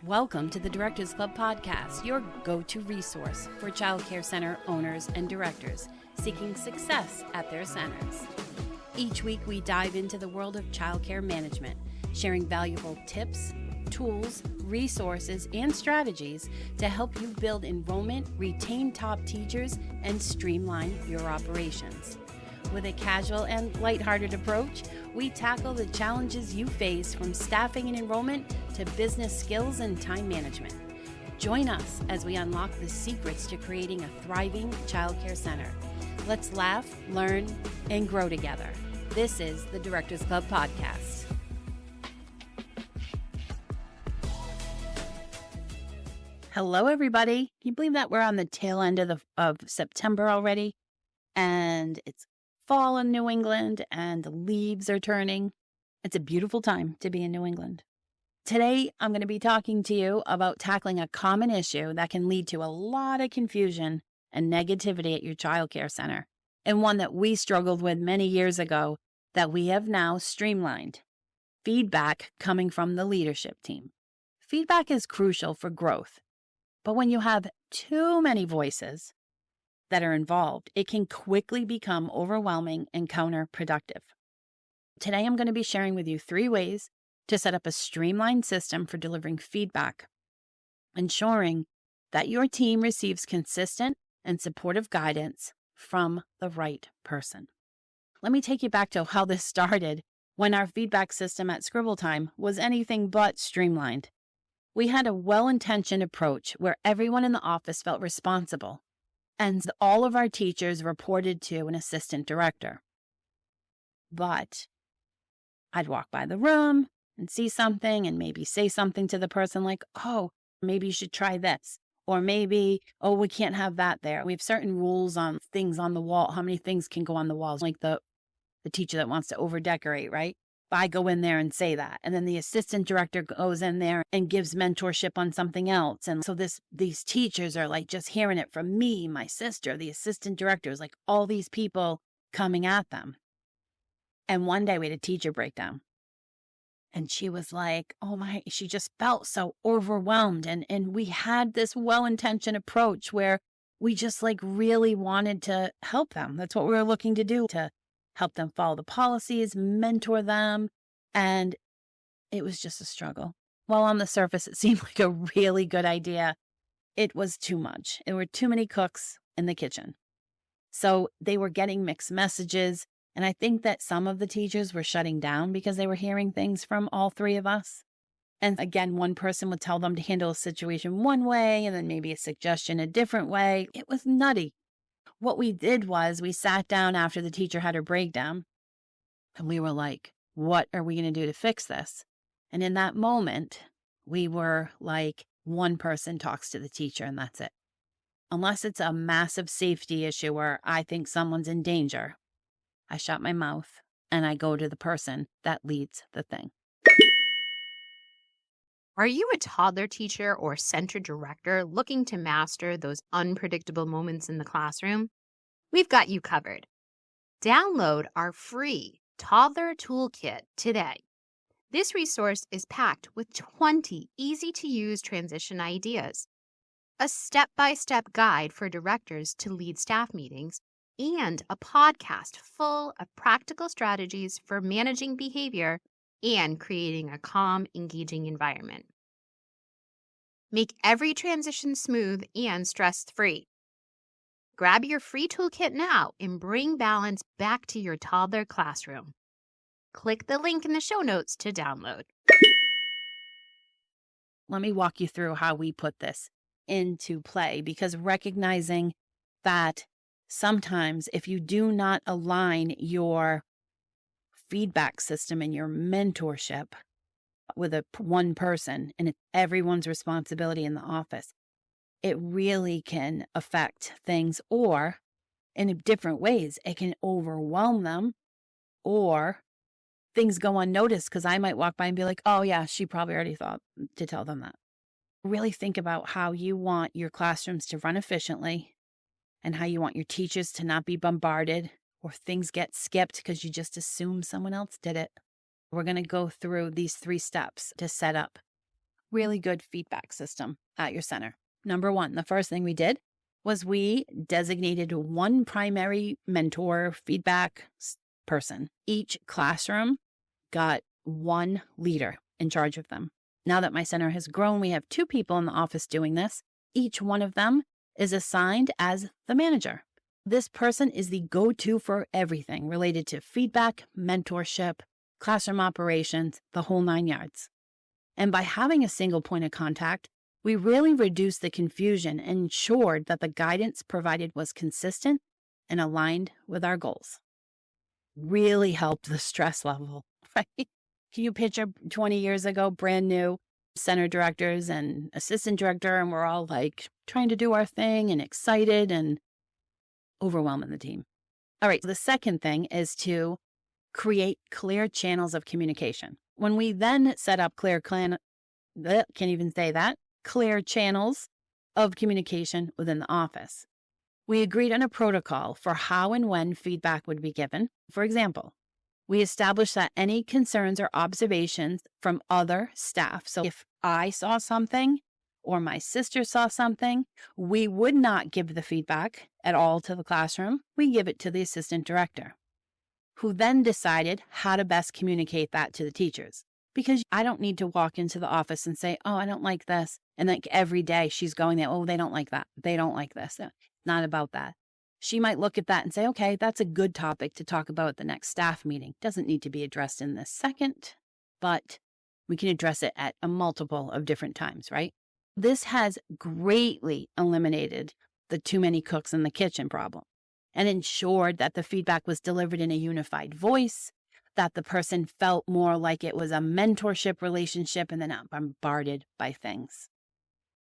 Welcome to the Directors Club podcast, your go-to resource for child care center owners and directors seeking success at their centers. Each week, we dive into the world of child care management, sharing valuable tips, tools, resources, and strategies to help you build enrollment, retain top teachers, and streamline your operations. With a casual and lighthearted approach, we tackle the challenges you face from staffing and enrollment to business skills and time management. Join us as we unlock the secrets to creating a thriving child care center. Let's laugh, learn, and grow together. This is the Directors Club podcast. Hello, everybody. Can you believe that we're on the tail end of September already? And it's fall in New England and the leaves are turning. It's a beautiful time to be in New England. Today, I'm going to be talking to you about tackling a common issue that can lead to a lot of confusion and negativity at your child care center, and one that we struggled with many years ago that we have now streamlined. Feedback coming from the leadership team. Feedback is crucial for growth, but when you have too many voices that are involved, it can quickly become overwhelming and counterproductive. Today, I'm going to be sharing with you 3 ways to set up a streamlined system for delivering feedback, ensuring that your team receives consistent and supportive guidance from the right person. Let me take you back to how this started when our feedback system at Scribble Time was anything but streamlined. We had a well-intentioned approach where everyone in the office felt responsible, and all of our teachers reported to an assistant director. But I'd walk by the room and see something and maybe say something to the person like, oh, maybe you should try this. Or maybe, oh, we can't have that there. We have certain rules on things on the wall, how many things can go on the walls, like the teacher that wants to over-decorate, right? I go in there and say that. And then the assistant director goes in there and gives mentorship on something else. And so these teachers are like just hearing it from me, my sister, the assistant directors, like all these people coming at them. And one day we had a teacher breakdown. And she was like, she just felt so overwhelmed. And we had this well-intentioned approach where we just like really wanted to help them. That's what we were looking to do, to help them follow the policies, mentor them. And it was just a struggle. While on the surface, it seemed like a really good idea. It was too much. There were too many cooks in the kitchen. So they were getting mixed messages. And I think that some of the teachers were shutting down because they were hearing things from all 3 of us. And again, one person would tell them to handle a situation one way and then maybe a suggestion a different way. It was nutty. What we did was we sat down after the teacher had her breakdown and we were like, what are we going to do to fix this? And in that moment, we were like, one person talks to the teacher and that's it. Unless it's a massive safety issue where I think someone's in danger, I shut my mouth and I go to the person that leads the thing. Are you a toddler teacher or center director looking to master those unpredictable moments in the classroom? We've got you covered. Download our free Toddler Toolkit today. This resource is packed with 20 easy-to-use transition ideas, a step-by-step guide for directors to lead staff meetings, and a podcast full of practical strategies for managing behavior and creating a calm, engaging environment. Make every transition smooth and stress-free. Grab your free toolkit now and bring balance back to your toddler classroom. Click the link in the show notes to download. Let me walk you through how we put this into play, because recognizing that sometimes if you do not align your feedback system and your mentorship with one person, and it's everyone's responsibility in the office, it really can affect things, or in different ways. It can overwhelm them, or things go unnoticed because I might walk by and be like, oh yeah, she probably already thought to tell them that. Really think about how you want your classrooms to run efficiently and how you want your teachers to not be bombarded or things get skipped because you just assume someone else did it. We're going to go through these 3 steps to set up really good feedback system at your center. Number one, the first thing we did was we designated one primary mentor feedback person. Each classroom got one leader in charge of them. Now that my center has grown, we have 2 people in the office doing this. Each one of them is assigned as the manager. This person is the go-to for everything related to feedback, mentorship, classroom operations, the whole 9 yards. And by having a single point of contact, we really reduced the confusion and ensured that the guidance provided was consistent and aligned with our goals. Really helped the stress level, right? Can you picture 20 years ago, brand new center directors and assistant director, and we're all like trying to do our thing and excited and overwhelming the team. All right, the second thing is to create clear channels of communication. When we then set up clear channels of communication within the office, we agreed on a protocol for how and when feedback would be given. For example, we established that any concerns or observations from other staff, so if I saw something or my sister saw something, we would not give the feedback at all to the classroom. We give it to the assistant director, who then decided how to best communicate that to the teachers. Because I don't need to walk into the office and say, oh, I don't like this. And like every day she's going there, oh, they don't like that. They don't like this. Not about that. She might look at that and say, okay, that's a good topic to talk about at the next staff meeting. Doesn't need to be addressed in this second, but we can address it at a multiple of different times, right? This has greatly eliminated the too many cooks in the kitchen problem and ensured that the feedback was delivered in a unified voice, that the person felt more like it was a mentorship relationship and they're not bombarded by things.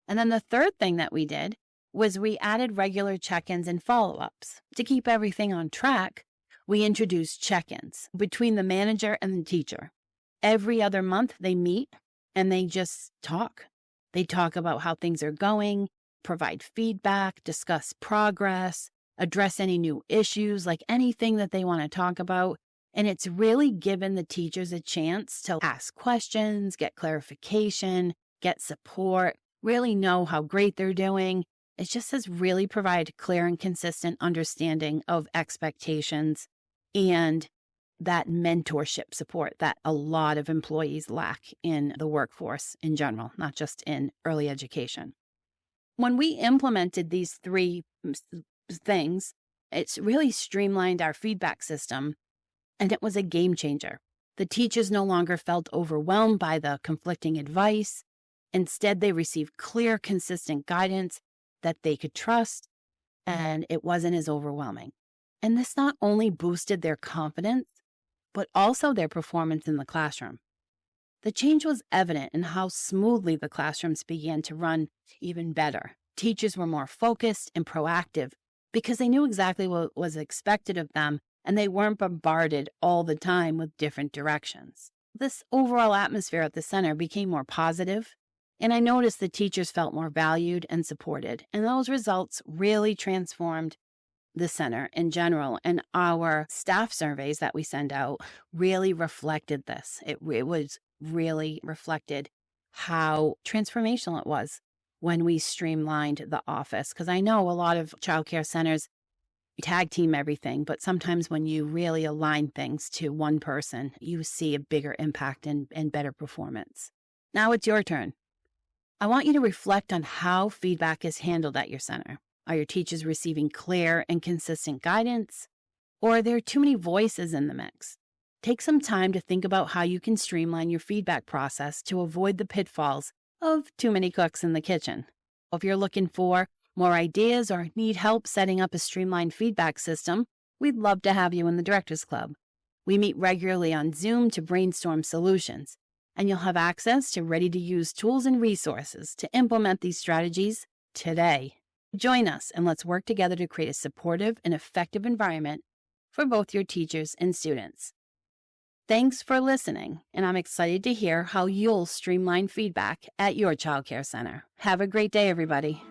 And then the third thing that we did was we added regular check-ins and follow-ups. To keep everything on track, we introduced check-ins between the manager and the teacher. Every other month they meet and they just talk. They talk about how things are going, provide feedback, discuss progress, address any new issues, like anything that they want to talk about. And it's really given the teachers a chance to ask questions, get clarification, get support, really know how great they're doing. It just has really provided clear and consistent understanding of expectations and that mentorship support that a lot of employees lack in the workforce in general, not just in early education. When we implemented these 3 things, it's really streamlined our feedback system, and it was a game changer. The teachers no longer felt overwhelmed by the conflicting advice. Instead, they received clear, consistent guidance that they could trust, and it wasn't as overwhelming. And this not only boosted their confidence, but also their performance in the classroom. The change was evident in how smoothly the classrooms began to run even better. Teachers were more focused and proactive because they knew exactly what was expected of them, and they weren't bombarded all the time with different directions. This overall atmosphere at the center became more positive, and I noticed the teachers felt more valued and supported, and those results really transformed the center in general. And our staff surveys that we send out really reflected this. It was really reflected how transformational it was when we streamlined the office. Because I know a lot of childcare centers tag team everything, but sometimes when you really align things to one person, you see a bigger impact and better performance. Now it's your turn. I want you to reflect on how feedback is handled at your center. Are your teachers receiving clear and consistent guidance? Or are there too many voices in the mix? Take some time to think about how you can streamline your feedback process to avoid the pitfalls of too many cooks in the kitchen. If you're looking for more ideas or need help setting up a streamlined feedback system, we'd love to have you in the Directors Club. We meet regularly on Zoom to brainstorm solutions, and you'll have access to ready-to-use tools and resources to implement these strategies today. Join us and let's work together to create a supportive and effective environment for both your teachers and students. Thanks for listening, and I'm excited to hear how you'll streamline feedback at your childcare center. Have a great day, everybody.